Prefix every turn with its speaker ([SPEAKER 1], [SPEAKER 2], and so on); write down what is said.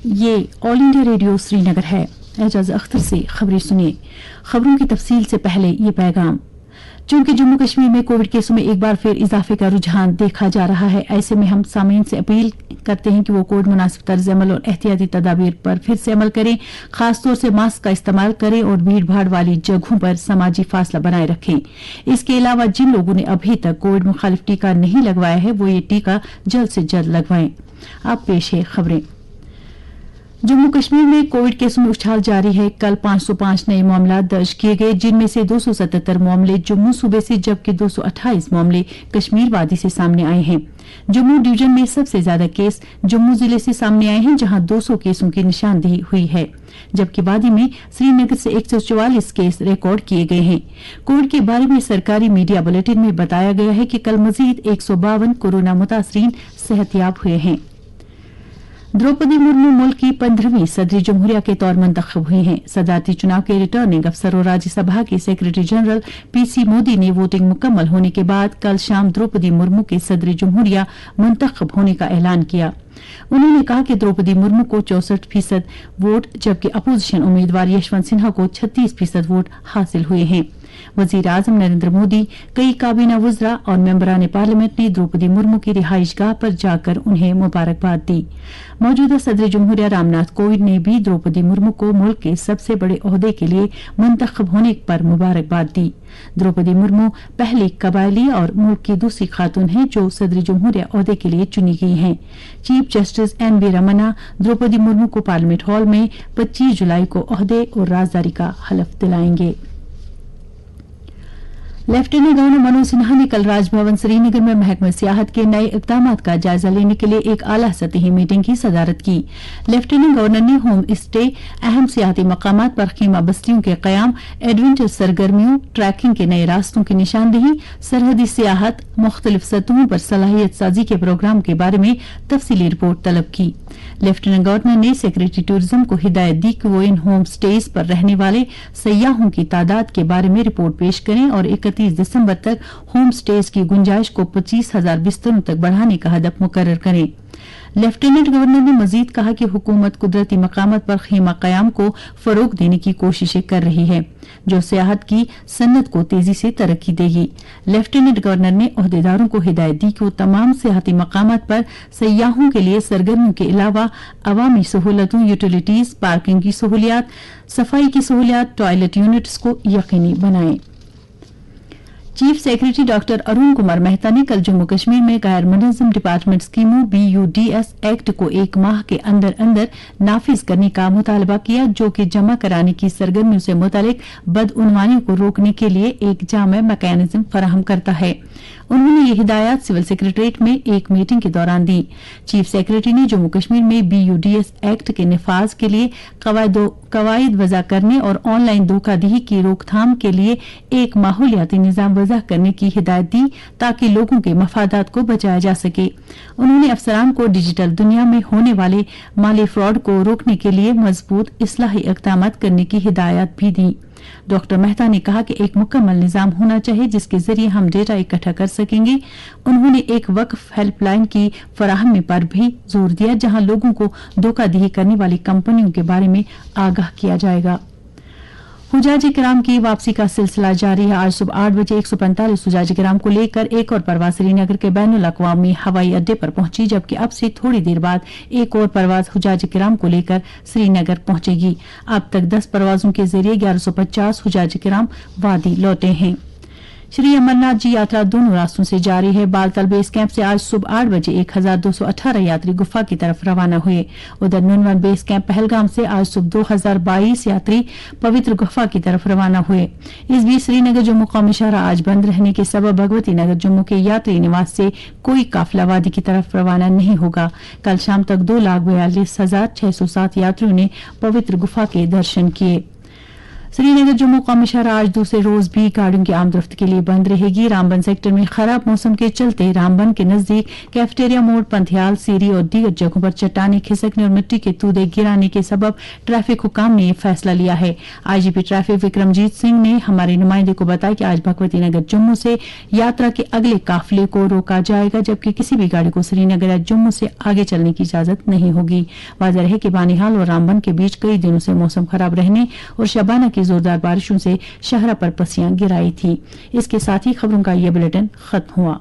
[SPEAKER 1] ये all India radio Srinagar है। एजाज अख्तर से खबरें सुनिए। खबरों की तफसील से पहले ये पैगाम। चूंकि जम्मू कश्मीर में कोविड केसों में एक बार फिर इजाफे का रुझान देखा जा रहा है, ऐसे में हम सामीन से अपील करते हैं कि वो कोविड मुनासिब तर्ज अमल और एहतियाती तदाबीर पर फिर से अमल करें। खासतौर से मास्क का इस्तेमाल करें और भीड़ भाड़ वाली जगहों पर समाजी फासला बनाए रखें। इसके अलावा जिन लोगों ने अभी तक कोविड मुखालिफ टीका नहीं लगवाया है, वो ये टीका जल्द से जल्द लगवाएं। अब पेश है खबरें। जम्मू कश्मीर में कोविड केसों में उछाल जारी है। कल 505 नए मामला दर्ज किए गए, जिनमें से 277 मामले जम्मू सूबे से, जबकि 228 मामले कश्मीर वादी से सामने आए हैं। जम्मू डिवीजन में सबसे ज्यादा केस जम्मू जिले से सामने आए हैं, जहां 200 केसों की निशानदेही हुई है, जबकि वादी में श्रीनगर से 144 केस रिकॉर्ड किए गए हैं। कोविड के बारे में सरकारी मीडिया बुलेटिन में बताया गया है कि कल मजीद 152 कोरोना मुतासरीन सेहतयाब हुए हैं। द्रौपदी मुर्मू मुल्क की 15वीं सदरी जमहूरिया के तौर मंतखब हुई हैं। सदारती चुनाव के रिटर्निंग अफसर और राज्यसभा के सेक्रेटरी जनरल पीसी मोदी ने वोटिंग मुकम्मल होने के बाद कल शाम द्रौपदी मुर्मू के सदरी जमहूरिया मुंतखब होने का ऐलान किया। उन्होंने कहा कि द्रौपदी मुर्मू को 64% वोट, जबकि अपोजिशन उम्मीदवार यशवंत सिन्हा को 36% वोट हासिल हुए हैं। वजीर आजम नरेंद्र मोदी, कई काबीना वुज़रा और मेंबरान पार्लियामेंट ने द्रौपदी मुर्मू की रिहाइशगाह पर जाकर उन्हें मुबारकबाद दी। मौजूदा सदर जमहूरिया रामनाथ कोविंद ने भी द्रौपदी मुर्मू को मुल्क के सबसे बड़े ओहदे के लिए मुंतखब होने पर मुबारकबाद दी। द्रौपदी मुर्मू पहली कबायली और मुल्क की दूसरी खातून हैं जो सदर जमहूरिया ओहदे के लिए चुनी गई हैं। Chief justice N V. Ramana Draupadi Murmu को पार्लियामेंट हॉल में 25 जुलाई को ओहदे और राजदारी का हलफ दिलाएंगे। लेफ्टिनेंट गवर्नर मनोज सिन्हा ने कल राजभवन श्रीनगर में महकमा सियाहत के नए इकदाम का जायजा लेने के लिए एक आला सतही मीटिंग की सदारत की। लेफ्टिनेंट गवर्नर ने होम स्टे, अहम सियाहती मकामात पर खीमा बस्तियों के कयाम, एडवेंचर सरगर्मियों, ट्रैकिंग के नए रास्तों की निशानदेही, सरहदी सियाहत, मुख्तलिफ सतहों पर सलाहियत साजी के प्रोग्राम के बारे में तफसीली रिपोर्ट तलब की। लेफ्टिनेंट गवर्नर ने सेक्रेटरी टूरिज्म को हिदायत दी कि वो इन होम स्टेज पर रहने वाले सयाहों की तादाद के बारे में रिपोर्ट पेश करें और 31 दिसंबर तक होम स्टेज की गुंजाइश को 25,000 बिस्तरों तक बढ़ाने का हदफ मुकर्रर करें। लेफ्टिनेंट गवर्नर ने मजीद कहा कि हुकूमत कुदरती मकामत पर खीमा कयाम को फरोग देने की कोशिशें कर रही है, जो सियाहत की सन्नत को तेजी से तरक्की देगी। लेफ्टिनेंट गवर्नर ने ओहदेदारों को हिदायत दी कि वो तमाम सियाहती मकामात पर सयाहों के लिए सरगर्मियों के अलावा अवामी सहूलतों, यूटिलिटीज, पार्किंग की सहूलियात, सफाई की सहूलियात, टॉयलेट यूनिट्स को यकीनी बनाएं। Chief secretary doctor Arun Kumar Mehta ने कल जम्मू कश्मीर में गैर मुनज़्ज़म डिपार्टमेंट स्कीमों BUDS एक्ट को 1 माह के अंदर अंदर नाफिज करने का मुतालबा किया, जो कि जमा कराने की सरगर्मियों से मुतालिक बदउनवानी को रोकने के लिए एक जामे मैकेनिज्म फराहम करता है। उन्होंने ये हिदायत सिविल सेक्रेटरीट में एक मीटिंग के दौरान दी। चीफ सेक्रेटरी ने जम्मू कश्मीर में BUDS एक्ट के निफाज के लिए कवायद वज़ा करने और ऑनलाइन धोखाधड़ी की रोकथाम के लिए एक माहौलियाती निज़ाम वज़ा करने की हिदायत दी, ताकि लोगों के मफादात को बचाया जा सके। उन्होंने अफसरान को डिजिटल दुनिया में होने वाले माली फ्रॉड को रोकने के लिए मजबूत इस्लाही इक़दाम करने की हिदायत भी दी। डॉक्टर मेहता ने कहा कि एक मुकम्मल निजाम होना चाहिए जिसके जरिए हम डेटा इकट्ठा कर सकेंगे। उन्होंने एक वक्फ हेल्पलाइन की फराहमी पर भी जोर दिया, जहां लोगों को धोखाधड़ी करने वाली कंपनियों के बारे में आगाह किया जाएगा। हुजाज किराम की वापसी का सिलसिला जारी है। आज सुबह 8 बजे 145 हुजाज किराम को लेकर एक और परवाज श्रीनगर के बैनुल अक़वामी हवाई अड्डे पर पहुंची, जबकि अब से थोड़ी देर बाद एक और परवाज हुजाज किराम को लेकर श्रीनगर पहुंचेगी। अब तक 10 परवाजों के जरिए 1150 हुजाज किराम वादी लौटे हैं। श्री अमरनाथ जी यात्रा दोनों रास्तों से जारी है। बालतल बेस कैंप से आज सुबह 8 बजे 1218 यात्री गुफा की तरफ रवाना हुए। उधर नुनवन बेस कैंप पहलगाम से आज सुबह 2022 यात्री पवित्र गुफा की तरफ रवाना हुए। इस बीच श्रीनगर जम्मू कौमी शाहराह आज बंद रहने के सबब भगवती नगर जम्मू के यात्री निवास से कोई काफिला वादी की तरफ रवाना नहीं होगा। कल शाम तक 2,42,607 यात्रियों ने पवित्र गुफा के दर्शन किए। श्रीनगर जम्मू कौमी शाहराह आज दूसरे रोज भी गाड़ियों की आमदरफ्त के लिए बंद रहेगी। रामबन सेक्टर में खराब मौसम के चलते रामबन के नजदीक कैफेटेरिया मोड़, पंथियाल, सीरी और दीगर जगहों पर चट्टाने खिसकने और मिट्टी के तूदे गिराने के सबब ट्रैफिक हुकाम ने यह फैसला लिया है। आईजीपी ट्रैफिक विक्रमजीत सिंह ने हमारे नुमाइंदे को बताया कि आज भगवती नगर जम्मू से यात्रा के अगले काफिले को रोका जाएगा, जबकि किसी भी गाड़ी को श्रीनगर या जम्मू से आगे चलने की इजाजत नहीं होगी। वाज़ेह है कि बानिहाल और रामबन के बीच कई दिनों से मौसम खराब रहने और शबाना की जोरदार बारिशों से शहरा पर पस्सियां गिराई थी। इसके साथ ही खबरों का यह बुलेटिन खत्म हुआ।